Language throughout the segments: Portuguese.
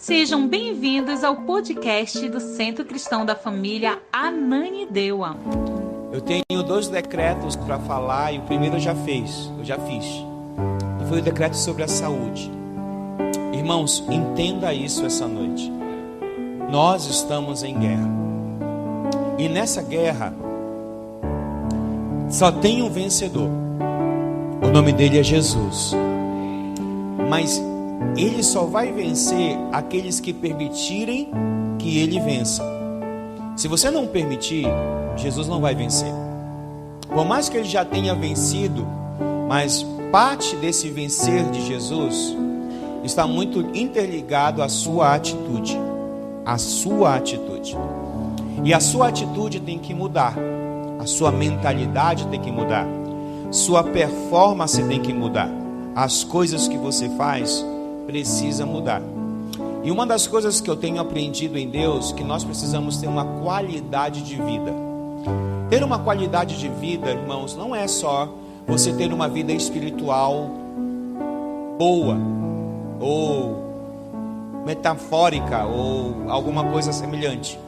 Sejam bem-vindos ao podcast do Centro Cristão da Família Ananindeua. Eu tenho 2 decretos para falar e o primeiro eu já fiz. E foi o decreto sobre a saúde. Irmãos, entenda isso essa noite. Nós estamos em guerra. E nessa guerra só tem um vencedor. O nome dele é Jesus. Mas ele só vai vencer aqueles que permitirem que ele vença. Se você não permitir, Jesus não vai vencer. Por mais que ele já tenha vencido, mas parte desse vencer de Jesus está muito interligado à sua atitude. A sua atitude. E a sua atitude tem que mudar. A sua mentalidade tem que mudar. Sua performance tem que mudar. As coisas que você faz precisa mudar. E uma das coisas que eu tenho aprendido em Deus, que nós precisamos ter uma qualidade de vida. Ter uma qualidade de vida, irmãos, não é só você ter uma vida espiritual boa, ou metafórica, ou alguma coisa semelhante.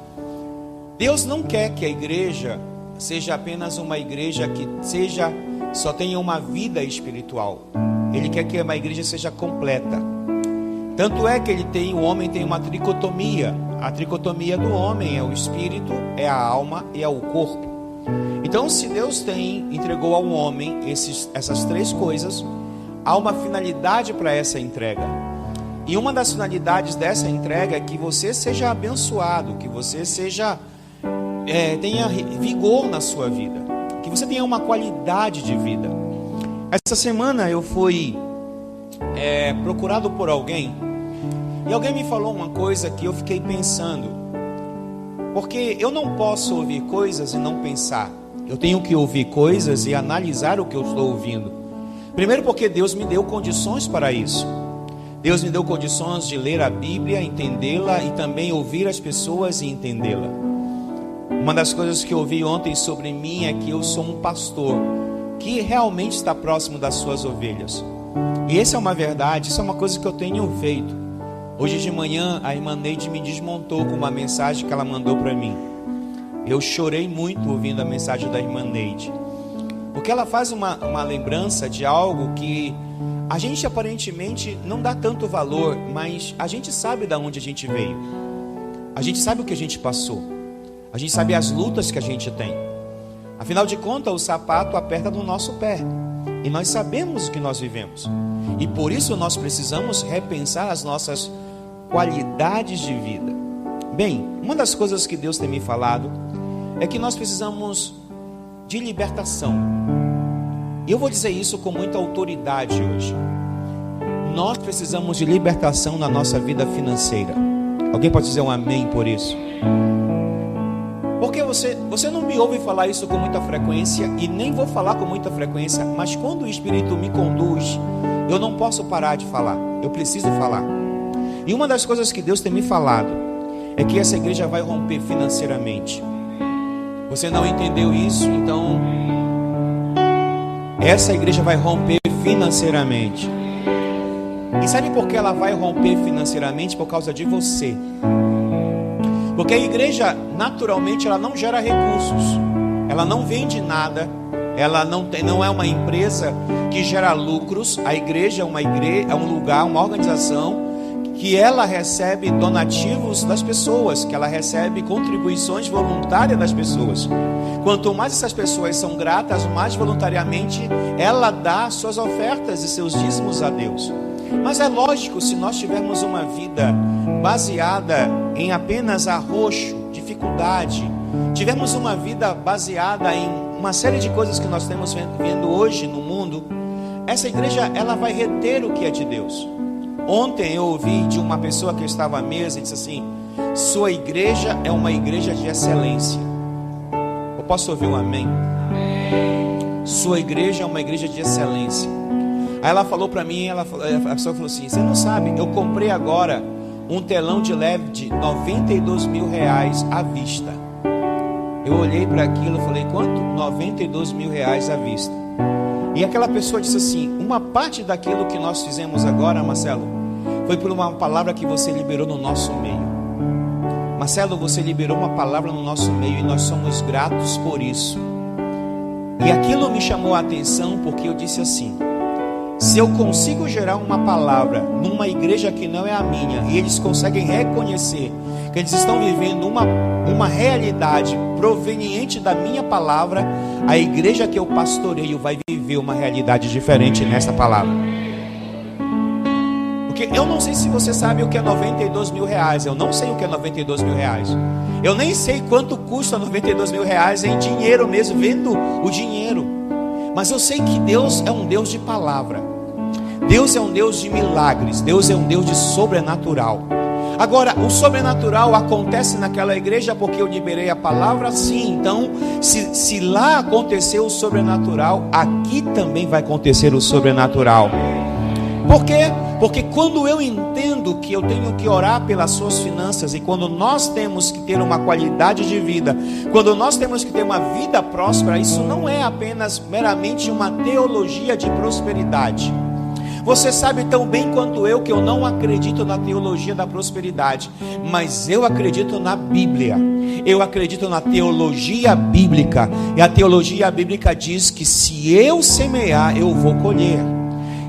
Deus não quer que a igreja seja apenas uma igreja que só tenha uma vida espiritual. Ele quer que uma igreja seja completa. Tanto é que o homem tem uma tricotomia. A tricotomia do homem é o espírito, é a alma e é o corpo. Então, se Deus entregou ao homem essas 3 coisas, há uma finalidade para essa entrega. E uma das finalidades dessa entrega é que você seja abençoado, que você tenha vigor na sua vida, que você tenha uma qualidade de vida. Essa semana eu fui procurado por alguém, e alguém me falou uma coisa que eu fiquei pensando, porque eu não posso ouvir coisas e não pensar. Eu tenho que ouvir coisas e analisar o que eu estou ouvindo. Primeiro porque Deus me deu condições para isso. Deus me deu condições de ler a Bíblia, entendê-la e também ouvir as pessoas e entendê-la. Uma das coisas que eu ouvi ontem sobre mim é que eu sou um pastor que realmente está próximo das suas ovelhas. E essa é uma verdade, isso é uma coisa que eu tenho feito. Hoje de manhã a irmã Neide me desmontou com uma mensagem que ela mandou para mim. Eu chorei muito ouvindo a mensagem da irmã Neide, porque ela faz uma lembrança de algo que a gente aparentemente não dá tanto valor, mas a gente sabe de onde a gente veio. A gente sabe o que a gente passou. A gente sabe as lutas que a gente tem. Afinal de contas, o sapato aperta no nosso pé. E nós sabemos o que nós vivemos. E por isso nós precisamos repensar as nossas qualidades de vida. Bem, uma das coisas que Deus tem me falado é que nós precisamos de libertação. E eu vou dizer isso com muita autoridade hoje. Nós precisamos de libertação na nossa vida financeira. Alguém pode dizer um amém por isso? Porque você não me ouve falar isso com muita frequência, e nem vou falar com muita frequência, mas quando o Espírito me conduz, eu não posso parar de falar, eu preciso falar. E uma das coisas que Deus tem me falado é que essa igreja vai romper financeiramente. Você não entendeu isso? Então, essa igreja vai romper financeiramente. E sabe por que ela vai romper financeiramente? Por causa de você. Porque a igreja, naturalmente, ela não gera recursos. Ela não vende nada. Ela não é uma empresa que gera lucros. A igreja é um lugar, uma organização que ela recebe donativos das pessoas, que ela recebe contribuições voluntárias das pessoas. Quanto mais essas pessoas são gratas, mais voluntariamente ela dá suas ofertas e seus dízimos a Deus. Mas é lógico, se nós tivermos uma vida baseada em apenas arroxo, dificuldade, tivermos uma vida baseada em uma série de coisas que nós estamos vendo hoje no mundo, essa igreja ela vai reter o que é de Deus. Ontem eu ouvi de uma pessoa que estava à mesa e disse assim: sua igreja é uma igreja de excelência. Eu posso ouvir um amém? Sua igreja é uma igreja de excelência. Aí ela falou para mim, a pessoa falou assim: você não sabe, eu comprei agora um telão de LED de R$92 mil à vista. Eu olhei para aquilo e falei: quanto? R$92 mil à vista. E aquela pessoa disse assim: uma parte daquilo que nós fizemos agora, Marcelo, foi por uma palavra que você liberou no nosso meio. Marcelo, você liberou uma palavra no nosso meio e nós somos gratos por isso. E aquilo me chamou a atenção porque eu disse assim: se eu consigo gerar uma palavra numa igreja que não é a minha, e eles conseguem reconhecer que eles estão vivendo uma realidade proveniente da minha palavra, a igreja que eu pastoreio vai viver uma realidade diferente nessa palavra. Porque eu não sei se você sabe o que é 92 mil reais. Eu não sei o que é 92 mil reais. Eu nem sei quanto custa 92 mil reais em dinheiro mesmo, vendo o dinheiro. Mas eu sei que Deus é um Deus de palavra. Deus é um Deus de milagres. Deus é um Deus de sobrenatural. Agora, o sobrenatural acontece naquela igreja porque eu liberei a palavra, sim. Então, se lá aconteceu o sobrenatural, aqui também vai acontecer o sobrenatural. Por quê? Porque quando eu entendo que eu tenho que orar pelas suas finanças, e quando nós temos que ter uma qualidade de vida, quando nós temos que ter uma vida próspera, isso não é apenas meramente uma teologia de prosperidade. Você sabe tão bem quanto eu que eu não acredito na teologia da prosperidade, mas eu acredito na Bíblia. Eu acredito na teologia bíblica. E a teologia bíblica diz que se eu semear, eu vou colher.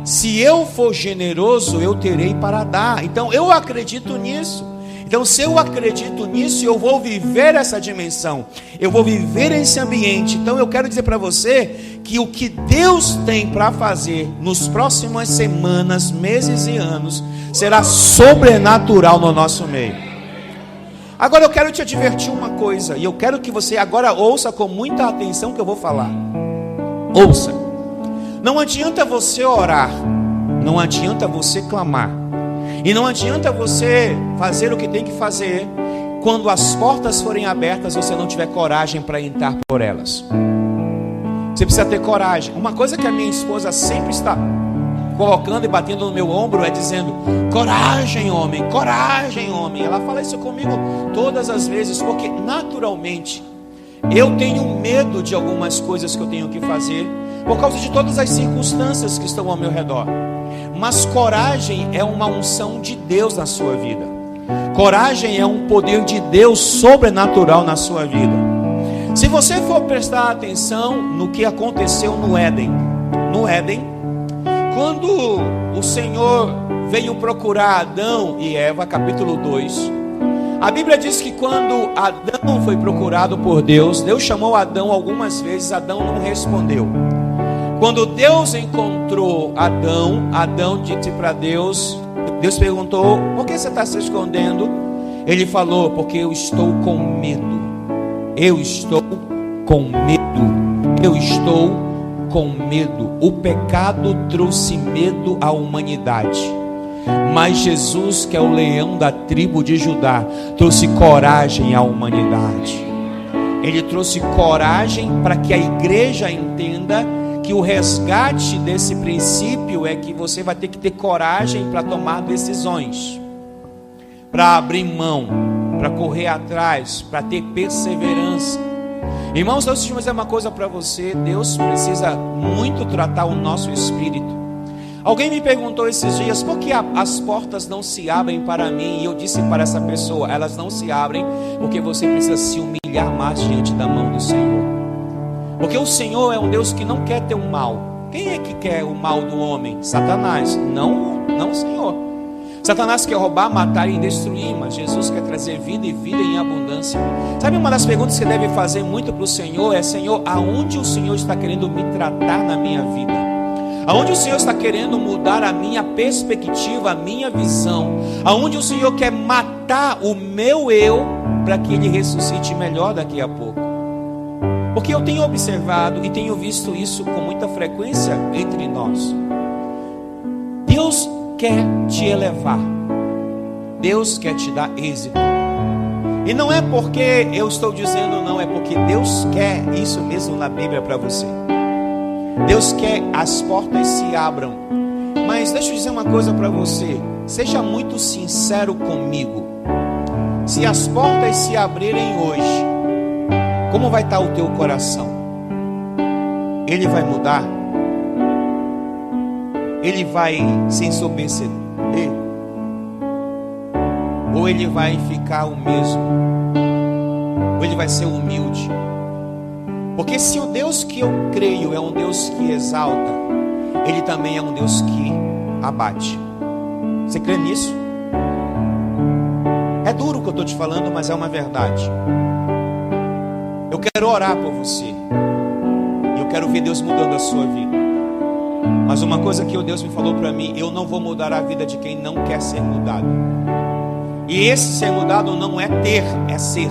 Se eu for generoso, eu terei para dar. Então eu acredito nisso. Então se eu acredito nisso, eu vou viver essa dimensão. Eu vou viver esse ambiente. Então eu quero dizer para você que o que Deus tem para fazer nos próximas semanas, meses e anos será sobrenatural no nosso meio. Agora eu quero te advertir uma coisa, e eu quero que você agora ouça com muita atenção o que eu vou falar. Ouça. Não adianta você orar, não adianta você clamar, e não adianta você fazer o que tem que fazer quando as portas forem abertas, você não tiver coragem para entrar por elas. Você precisa ter coragem. Uma coisa que a minha esposa sempre está colocando e batendo no meu ombro é dizendo: coragem, homem, coragem, homem. Ela fala isso comigo todas as vezes, porque naturalmente eu tenho medo de algumas coisas que eu tenho que fazer, por causa de todas as circunstâncias que estão ao meu redor. Mas coragem é uma unção de Deus na sua vida. Coragem é um poder de Deus sobrenatural na sua vida. Se você for prestar atenção no que aconteceu no Éden, quando o Senhor veio procurar Adão e Eva, capítulo 2, a Bíblia diz que quando Adão foi procurado por Deus, Deus chamou Adão algumas vezes, Adão não respondeu. Quando Deus encontrou Adão, Adão disse para Deus, Deus perguntou: por que você está se escondendo? Ele falou: porque eu estou com medo. Eu estou com medo. Eu estou com medo. O pecado trouxe medo à humanidade, mas Jesus, que é o leão da tribo de Judá, trouxe coragem à humanidade. Ele trouxe coragem para que a igreja entenda que o resgate desse princípio é que você vai ter que ter coragem para tomar decisões, para abrir mão, para correr atrás, para ter perseverança. Irmãos, deixa eu dizer uma coisa para você: Deus precisa muito tratar o nosso espírito. Alguém me perguntou esses dias: por que as portas não se abrem para mim? E eu disse para essa pessoa: elas não se abrem porque você precisa se humilhar mais diante da mão do Senhor. Porque o Senhor é um Deus que não quer ter o mal. Quem é que quer o mal do homem? Satanás. Não o Senhor. Satanás quer roubar, matar e destruir, mas Jesus quer trazer vida e vida em abundância. Sabe, uma das perguntas que você deve fazer muito para o Senhor é: Senhor, aonde o Senhor está querendo me tratar na minha vida? Aonde o Senhor está querendo mudar a minha perspectiva, a minha visão? Aonde o Senhor quer matar o meu eu para que ele ressuscite melhor daqui a pouco? Porque eu tenho observado e tenho visto isso com muita frequência entre nós. Deus quer te elevar. Deus quer te dar êxito. E não é porque eu estou dizendo, não, é porque Deus quer isso mesmo na Bíblia para você. Deus quer as portas se abram. Mas deixa eu dizer uma coisa para você. Seja muito sincero comigo. Se as portas se abrirem hoje, como vai estar o teu coração? Ele vai mudar? Ele vai se ensoberbecer? ou ele vai ficar o mesmo, ou ele vai ser humilde. Porque se o Deus que eu creio é um Deus que exalta, ele também é um Deus que abate. Você crê nisso? É duro o que eu estou te falando, mas é uma verdade. Eu quero orar por você, e eu quero ver Deus mudando a sua vida. Mas uma coisa que o Deus me falou para mim: eu não vou mudar a vida de quem não quer ser mudado. E esse ser mudado não é ter, é ser.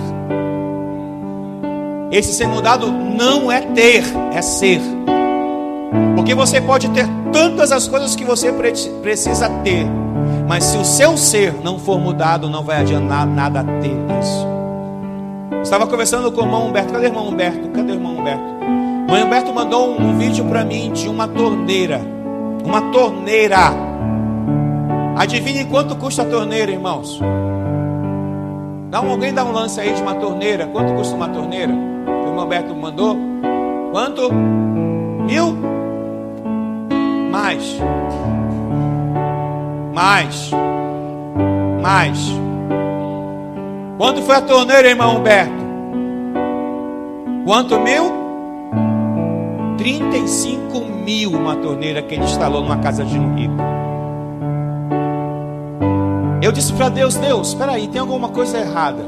Esse ser mudado não é ter, é ser. Porque você pode ter tantas as coisas que você precisa ter, mas se o seu ser não for mudado, não vai adiantar nada ter isso. Estava conversando com o irmão Humberto. Cadê o irmão Humberto? Cadê o irmão Humberto? O irmão Humberto mandou um vídeo para mim de uma torneira. Uma torneira. Adivinhe quanto custa a torneira, irmãos? Alguém dá um lance aí de uma torneira. Quanto custa uma torneira? O irmão Humberto mandou. Quanto? 1.000? Mais. Quanto foi a torneira, irmão Humberto? Quanto mil? 35 mil uma torneira que ele instalou numa casa de um rico. Eu disse para Deus: Deus, espera aí, tem alguma coisa errada.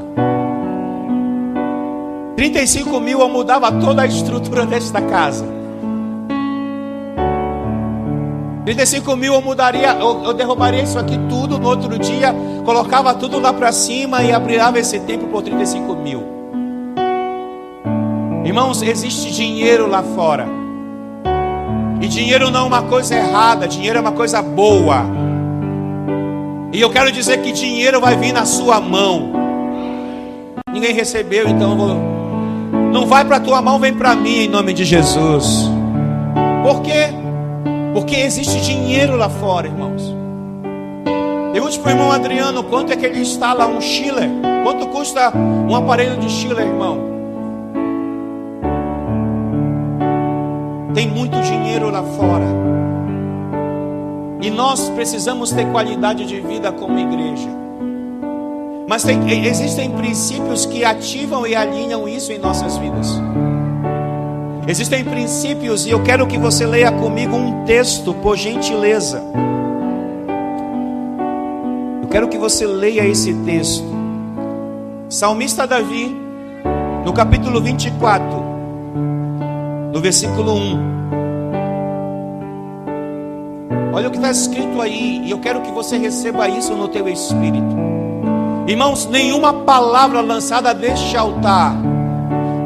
35 mil eu mudava toda a estrutura desta casa. 35 mil eu mudaria, eu derrubaria isso aqui tudo no outro dia, colocava tudo lá para cima e abriava esse templo por 35 mil. Irmãos, existe dinheiro lá fora. E dinheiro não é uma coisa errada, dinheiro é uma coisa boa. E eu quero dizer que dinheiro vai vir na sua mão. Ninguém recebeu, então eu vou... Não vai para a tua mão, vem para mim em nome de Jesus. Por quê? Porque existe dinheiro lá fora, irmãos. Pergunte para o irmão Adriano quanto é que ele instala um chiller. Quanto custa um aparelho de chiller, irmão? Tem muito dinheiro lá fora. E nós precisamos ter qualidade de vida como igreja. Mas existem princípios que ativam e alinham isso em nossas vidas. Existem princípios, e eu quero que você leia comigo um texto, por gentileza. Eu quero que você leia esse texto. Salmista Davi, no capítulo 24, no versículo 1. Olha o que está escrito aí, e eu quero que você receba isso no teu espírito. Irmãos, nenhuma palavra lançada deste altar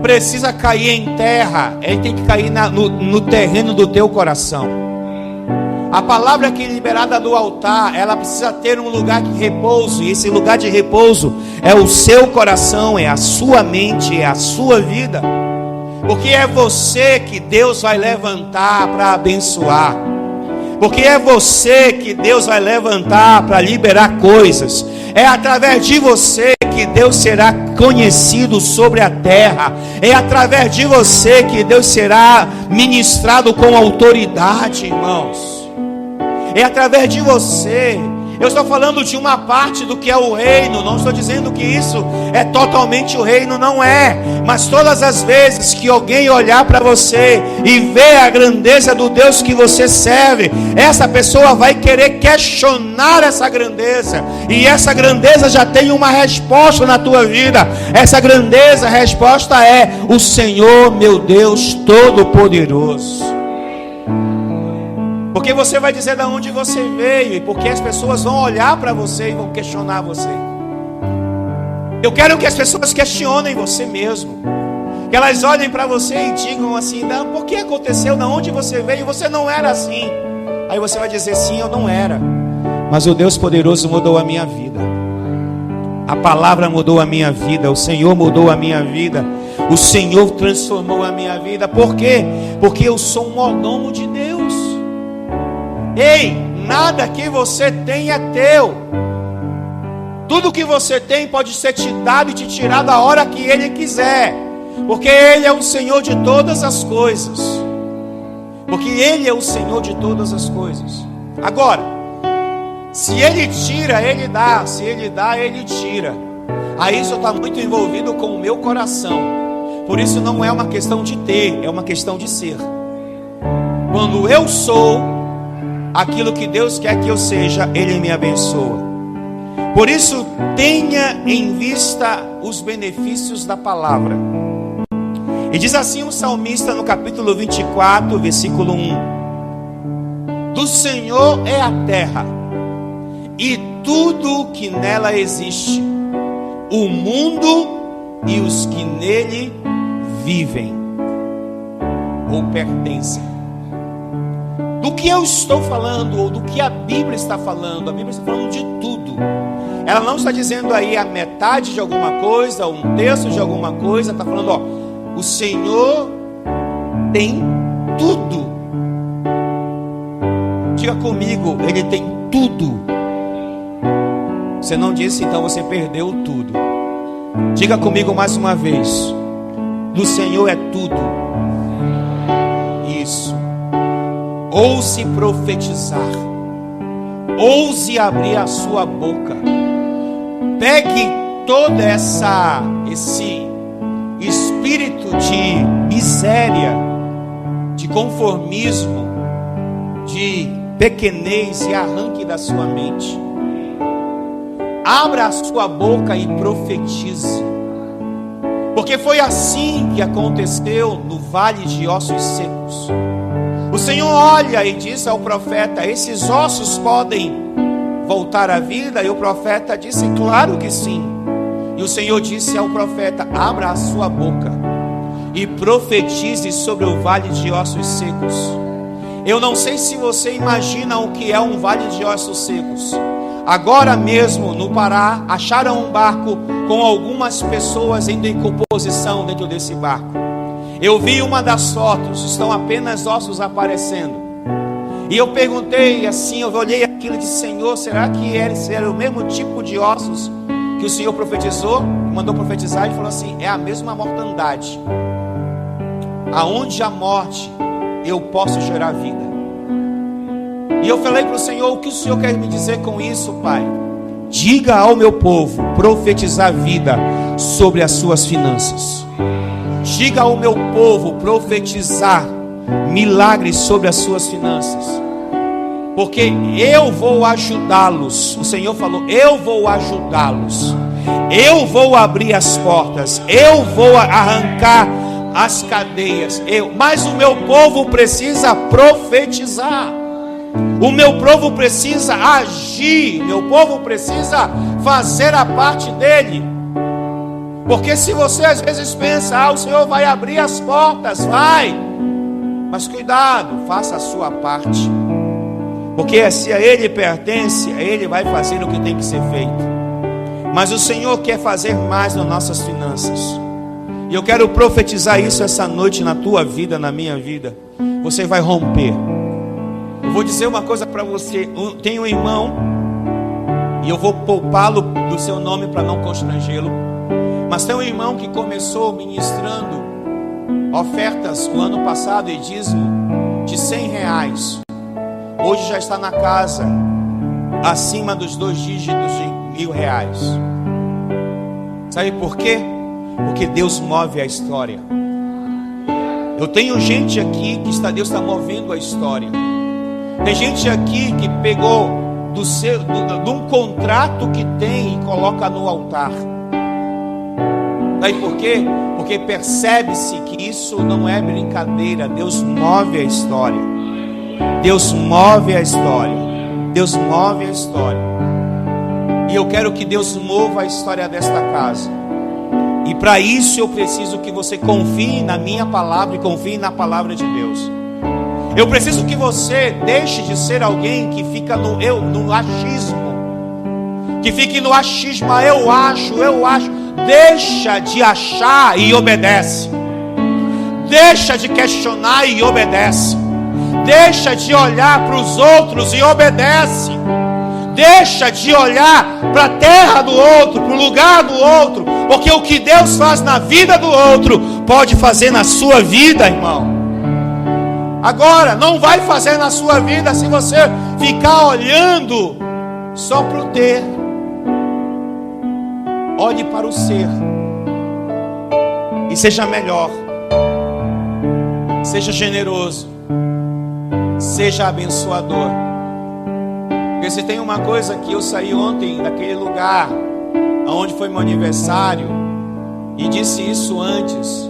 precisa cair em terra, ele tem que cair no terreno do teu coração. A palavra que é liberada do altar, ela precisa ter um lugar de repouso, e esse lugar de repouso é o seu coração, é a sua mente, é a sua vida. Porque é você que Deus vai levantar para abençoar. Porque é você que Deus vai levantar para liberar coisas. É através de você que Deus será conhecido sobre a terra. É através de você que Deus será ministrado com autoridade, irmãos. É através de você. Eu estou falando de uma parte do que é o reino. Não estou dizendo que isso é totalmente o reino, não é. Mas todas as vezes que alguém olhar para você e ver a grandeza do Deus que você serve, essa pessoa vai querer questionar essa grandeza. E essa grandeza já tem uma resposta na tua vida. Essa grandeza, a resposta é: o Senhor meu Deus Todo-Poderoso. Porque você vai dizer de onde você veio, e porque as pessoas vão olhar para você e vão questionar você. Eu quero que as pessoas questionem você mesmo. Que elas olhem para você e digam assim: não, por que aconteceu? De onde você veio? Você não era assim. Aí você vai dizer: sim, eu não era, mas o Deus poderoso mudou a minha vida. A palavra mudou a minha vida. O Senhor mudou a minha vida. O Senhor transformou a minha vida. Por quê? Porque eu sou um mordomo de Deus. Ei, nada que você tem é teu. Tudo que você tem pode ser te dado e te tirado a hora que Ele quiser. Porque Ele é o Senhor de todas as coisas. Porque Ele é o Senhor de todas as coisas. Agora, Se Ele tira, Ele dá. Se Ele dá, Ele tira. Aí isso está muito envolvido com o meu coração. Por isso não é uma questão de ter, é uma questão de ser. Quando eu sou aquilo que Deus quer que eu seja, Ele me abençoa. Por isso, tenha em vista os benefícios da palavra. E diz assim o salmista no capítulo 24, versículo 1: do Senhor é a terra e tudo que nela existe, o mundo e os que nele vivem ou pertencem. Do que eu estou falando, ou do que a Bíblia está falando? A Bíblia está falando de tudo. Ela não está dizendo aí a metade de alguma coisa, um terço de alguma coisa. Está falando, ó, o Senhor tem tudo. Diga comigo, Ele tem tudo. Você não disse, então você perdeu tudo. Diga comigo mais uma vez: do Senhor é tudo. Isso. Ouse profetizar. Ouse abrir a sua boca. Pegue todo esse espírito de miséria, de conformismo, de pequenez e arranque da sua mente. Abra a sua boca e profetize. Porque foi assim que aconteceu no vale de ossos secos. O Senhor olha e diz ao profeta: esses ossos podem voltar à vida? E o profeta disse: claro que sim. E o Senhor disse ao profeta: abra a sua boca e profetize sobre o vale de ossos secos. Eu não sei se você imagina o que é um vale de ossos secos. Agora mesmo no Pará acharam um barco com algumas pessoas em decomposição dentro desse barco. Eu vi uma das fotos, estão apenas ossos aparecendo. E eu perguntei assim, eu olhei aquilo e disse: Senhor, será que era o mesmo tipo de ossos que o Senhor profetizou? Mandou profetizar e falou assim: é a mesma mortandade. Aonde a morte, eu posso gerar vida. E eu falei para o Senhor: o que o Senhor quer me dizer com isso, Pai? Diga ao meu povo profetizar vida sobre as suas finanças. Diga ao meu povo profetizar milagres sobre as suas finanças. Porque eu vou ajudá-los. O Senhor falou: eu vou ajudá-los. Eu vou abrir as portas. Eu vou arrancar as cadeias. Mas o meu povo precisa profetizar. O meu povo precisa agir. Meu povo precisa fazer a parte dele. Porque se você às vezes pensa: o Senhor vai abrir as portas, vai. Mas cuidado, faça a sua parte. Porque se a Ele pertence, a Ele vai fazer o que tem que ser feito. Mas o Senhor quer fazer mais nas nossas finanças. E eu quero profetizar isso essa noite na tua vida, na minha vida. Você vai romper. Eu vou dizer uma coisa para você. Tem um irmão, e eu vou poupá-lo do seu nome para não constrangê-lo. Mas tem um irmão que começou ministrando ofertas o ano passado e dízimo de R$100. Hoje já está na casa acima dos 2 dígitos de R$1.000. Sabe por quê? Porque Deus move a história. Eu tenho gente aqui que Deus está movendo a história. Tem gente aqui que pegou de um contrato que tem e coloca no altar. Sabe por quê? Porque percebe-se que isso não é brincadeira. Deus move a história. Deus move a história. Deus move a história. E eu quero que Deus mova a história desta casa. E para isso eu preciso que você confie na minha palavra e confie na palavra de Deus. Eu preciso que você deixe de ser alguém que fica no achismo. Que fique no achismo: eu acho. Deixa de achar e obedece. Deixa de questionar e obedece. Deixa de olhar para os outros e obedece. Deixa de olhar para a terra do outro, para o lugar do outro. Porque o que Deus faz na vida do outro, pode fazer na sua vida, irmão. Agora, não vai fazer na sua vida se você ficar olhando só para o ter. Olhe para o ser e seja melhor, seja generoso, seja abençoador. Porque se tem uma coisa que eu saí ontem daquele lugar onde foi meu aniversário e disse isso antes,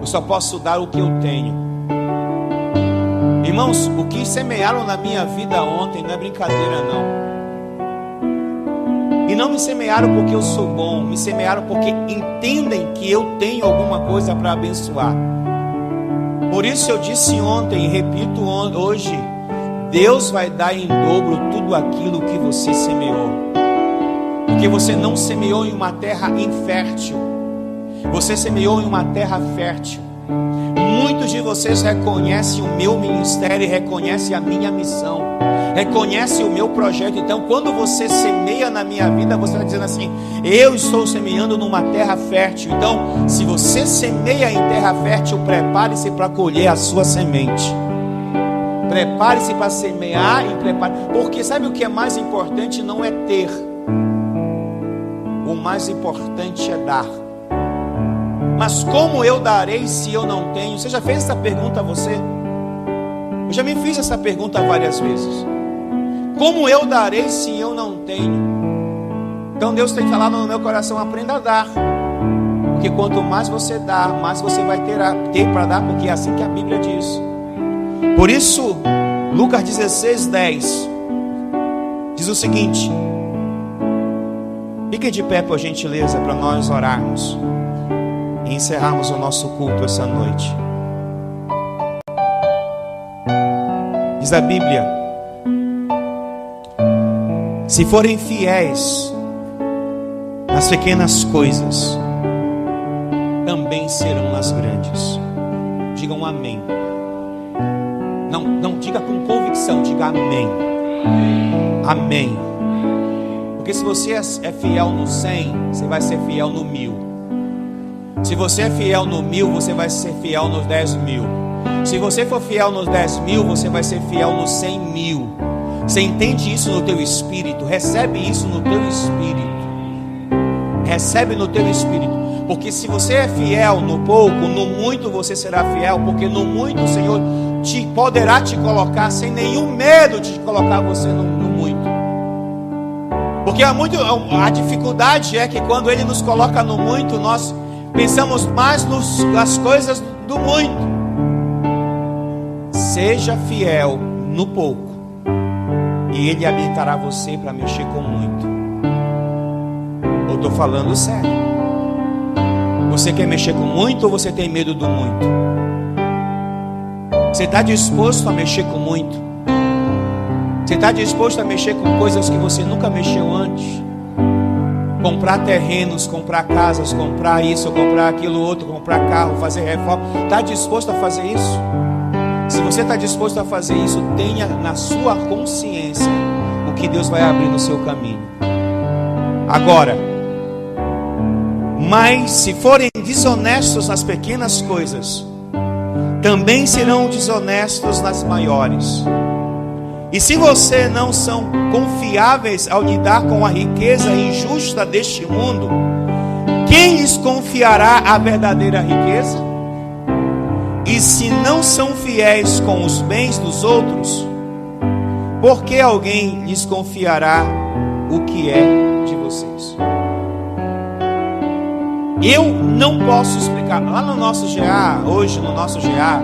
eu só posso dar o que eu tenho. Irmãos, o que semearam na minha vida ontem não é brincadeira não. E não me semearam porque eu sou bom, me semearam porque entendem que eu tenho alguma coisa para abençoar. Por isso eu disse ontem e repito hoje, Deus vai dar em dobro tudo aquilo que você semeou. Porque você não semeou em uma terra infértil, você semeou em uma terra fértil. Muitos de vocês reconhecem o meu ministério e reconhecem a minha missão, reconhecem o meu projeto. Então quando você semeia na minha vida, você está dizendo assim: eu estou semeando numa terra fértil. Então se você semeia em terra fértil, prepare-se para colher a sua semente. Prepare-se para semear e prepare. Porque sabe o que é mais importante? Não é ter. O mais importante é dar. Mas como eu darei se eu não tenho? Você já fez essa pergunta a você? Eu já me fiz essa pergunta várias vezes. Como eu darei se eu não tenho? Então Deus tem falado no meu coração: aprenda a dar. Porque quanto mais você dá, mais você vai ter para dar, porque é assim que a Bíblia diz. Por isso, Lucas 16:10 diz o seguinte. Fiquem de pé, por gentileza, para nós orarmos e encerrarmos o nosso culto essa noite. Diz a Bíblia: se forem fiéis nas pequenas coisas, também serão nas grandes. Digam amém. Não diga com convicção, diga amém. Amém. Porque se você é fiel no 100, você vai ser fiel no 1000. Se você é fiel no 1000, você vai ser fiel nos 10.000. Se você for fiel nos 10.000, você vai ser fiel nos 100.000. Você entende isso no teu espírito? Recebe isso no teu espírito. Recebe no teu espírito. Porque se você é fiel no pouco, no muito você será fiel. Porque no muito o Senhor poderá te colocar sem nenhum medo de colocar você no muito. Porque a dificuldade é que quando Ele nos coloca no muito, nós pensamos mais nas coisas do muito. Seja fiel no pouco e Ele habilitará você para mexer com muito. Eu estou falando sério. Você quer mexer com muito ou você tem medo do muito? Você está disposto a mexer com muito? Você está disposto a mexer com coisas que você nunca mexeu antes? Comprar terrenos, comprar casas, comprar isso, comprar aquilo outro, comprar carro, fazer reforma. Está disposto a fazer isso? Se você está disposto a fazer isso, tenha na sua consciência o que Deus vai abrir no seu caminho. Agora, mas se forem desonestos nas pequenas coisas, também serão desonestos nas maiores. E se você não são confiáveis ao lidar com a riqueza injusta deste mundo, quem lhes confiará a verdadeira riqueza? E se não são fiéis com os bens dos outros, por que alguém lhes confiará o que é de vocês? Eu não posso explicar. Lá no nosso GA, hoje no nosso GA,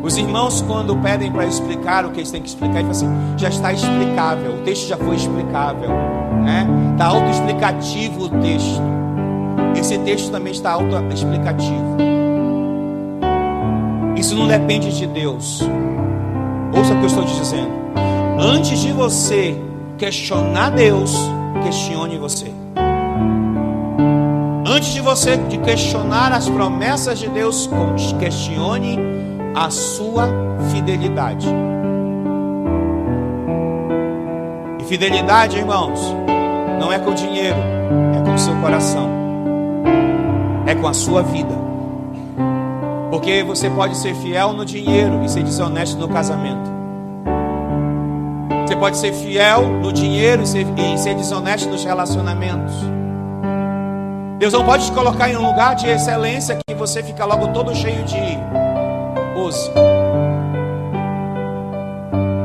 os irmãos, quando pedem para explicar o que eles têm que explicar, eles falam assim: já está explicável, o texto já foi explicável, né? Está autoexplicativo o texto. Esse texto também está autoexplicativo. Isso não depende de Deus. Ouça o que eu estou te dizendo. Antes de você questionar Deus, questione você. Antes de você questionar as promessas de Deus, questione a sua fidelidade. E fidelidade, irmãos, não é com dinheiro, é com o seu coração, é com a sua vida. Porque você pode ser fiel no dinheiro e ser desonesto no casamento. Você pode ser fiel no dinheiro e ser desonesto nos relacionamentos. Deus não pode te colocar em um lugar de excelência que você fica logo todo cheio de pose.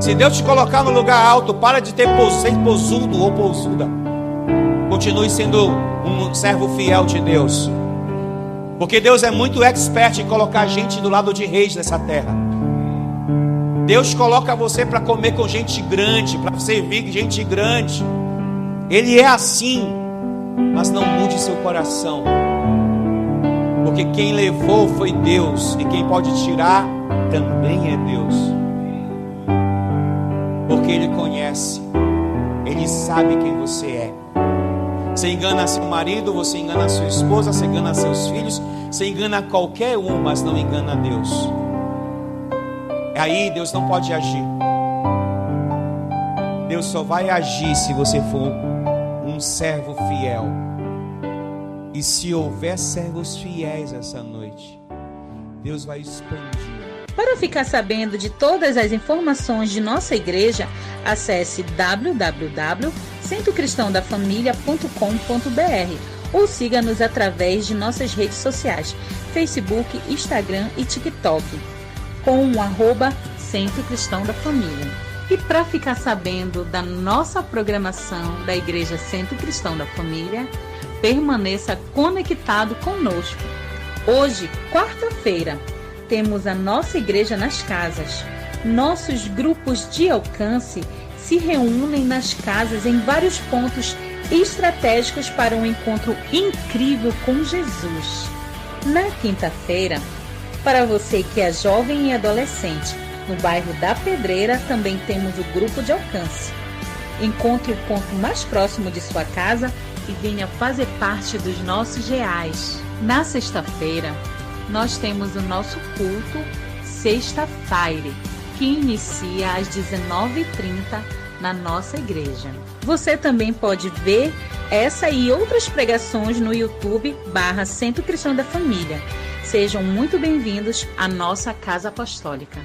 Se Deus te colocar no lugar alto, para de ser posudo ou posuda. Continue sendo um servo fiel de Deus. Porque Deus é muito expert em colocar gente do lado de reis nessa terra. Deus coloca você para comer com gente grande, para servir gente grande. Ele é assim. Mas não mude seu coração. Porque quem levou foi Deus. E quem pode tirar também é Deus. Porque Ele conhece. Ele sabe quem você é. Você engana seu marido, você engana sua esposa, você engana seus filhos, você engana qualquer um, mas não engana Deus. Aí Deus não pode agir. Deus só vai agir se você for um servo fiel. E se houver servos fiéis essa noite, Deus vai expandir. Para ficar sabendo de todas as informações de nossa igreja, acesse www.centrocristãodafamilia.com.br ou siga-nos através de nossas redes sociais, Facebook, Instagram e TikTok, com o @Centro Cristão da Família. E para ficar sabendo da nossa programação da Igreja Centro Cristão da Família, permaneça conectado conosco. Hoje, quarta-feira, temos a nossa igreja nas casas. Nossos grupos de alcance se reúnem nas casas em vários pontos estratégicos para um encontro incrível com Jesus. Na quinta-feira, para você que é jovem e adolescente, no bairro da Pedreira também temos o grupo de alcance. Encontre o ponto mais próximo de sua casa e venha fazer parte dos nossos reais. Na sexta-feira, nós temos o nosso culto Sexta-feira, que inicia às 19h30 na nossa igreja. Você também pode ver essa e outras pregações no YouTube /Centro Cristão da Família. Sejam muito bem-vindos à nossa Casa Apostólica.